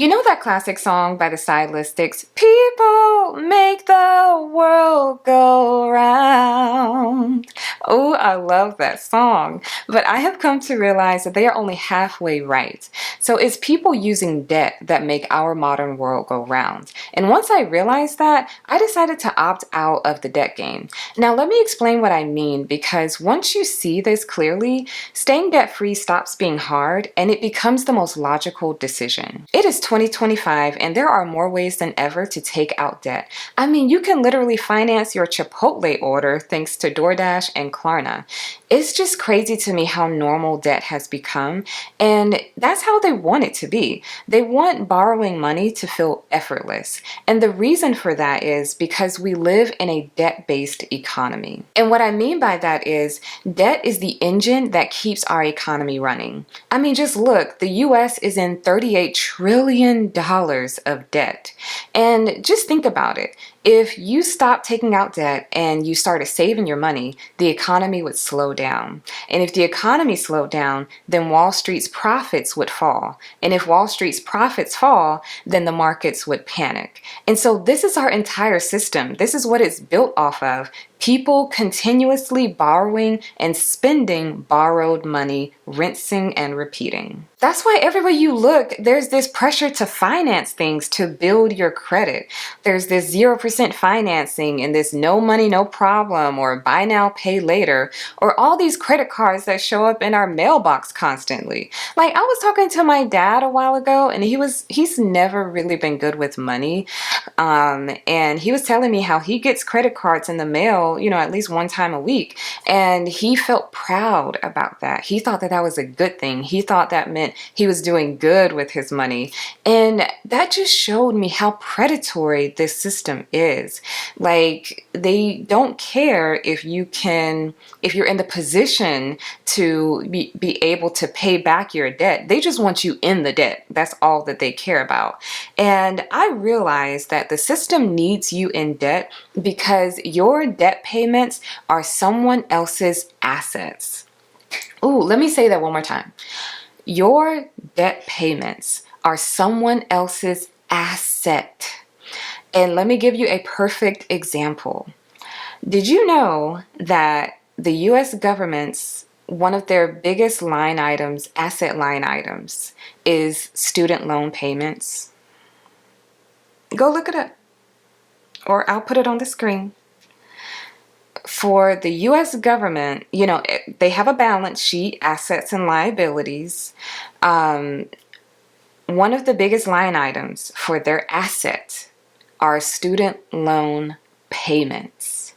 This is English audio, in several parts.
You know that classic song by the Stylistics, "People make the world go round." Oh, I love that song. But I have come to realize that they are only halfway right. So it's people using debt that make our modern world go round. And once I realized that, I decided to opt out of the debt game. Now, let me explain what I mean, because once you see this clearly, staying debt-free stops being hard and it becomes the most logical decision. It is 2025 and there are more ways than ever to take out debt. I mean, you can literally finance your Chipotle order thanks to DoorDash and Klarna. It's just crazy to me how normal debt has become, and that's how they want it to be. They want borrowing money to feel effortless. And the reason for that is because we live in a debt-based economy. And what I mean by that is debt is the engine that keeps our economy running. I mean, just look, the US is in $38 trillion of debt. And just think about it. If you stopped taking out debt and you started saving your money, the economy would slow down. And if the economy slowed down, then Wall Street's profits would fall. And if Wall Street's profits fall, then the markets would panic. And so this is our entire system. This is what it's built off of. People continuously borrowing and spending borrowed money, rinsing and repeating. That's why everywhere you look, there's this pressure to finance things to build your credit. There's this 0% financing and this no money, no problem, or buy now, pay later, or all these credit cards that show up in our mailbox constantly. Like, I was talking to my dad a while ago, and he's never really been good with money. And he was telling me how he gets credit cards in the mail, at least one time a week. And he felt proud about that. He thought that that was a good thing. He thought that meant he was doing good with his money. And that just showed me how predatory this system is. Like, they don't care if you're in the position to be able to pay back your debt. They just want you in the debt. That's all that they care about. And I realized that the system needs you in debt because your debt payments are someone else's assets. Ooh, let me say that one more time. Your debt payments are someone else's asset. And let me give you a perfect example. Did you know that the US government's one of their biggest line items, asset line items, is student loan payments? Go look it up, or I'll put it on the screen. For the US government, they have a balance sheet, assets and liabilities. One of the biggest line items for their asset are student loan payments.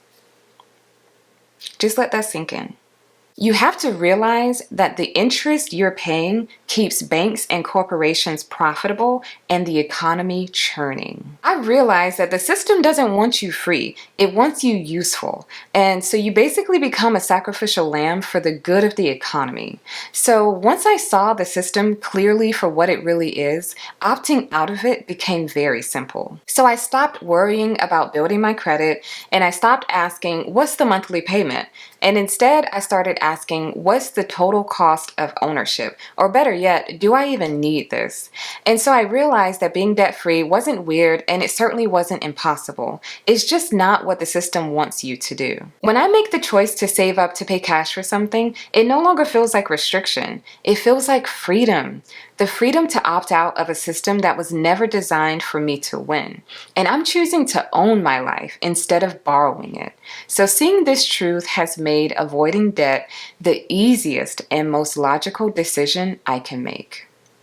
Just let that sink in. You have to realize that the interest you're paying keeps banks and corporations profitable and the economy churning. I realize that the system doesn't want you free, it wants you useful. And so you basically become a sacrificial lamb for the good of the economy. So once I saw the system clearly for what it really is, opting out of it became very simple. So I stopped worrying about building my credit, and I stopped asking, what's the monthly payment? And instead, I started asking, what's the total cost of ownership? Or better yet, do I even need this? And so I realized that being debt-free wasn't weird, and it certainly wasn't impossible. It's just not what the system wants you to do. When I make the choice to save up to pay cash for something, it no longer feels like restriction. It feels like freedom. The freedom to opt out of a system that was never designed for me to win. And I'm choosing to own my life instead of borrowing it. So seeing this truth has made avoiding debt the easiest and most logical decision I can make.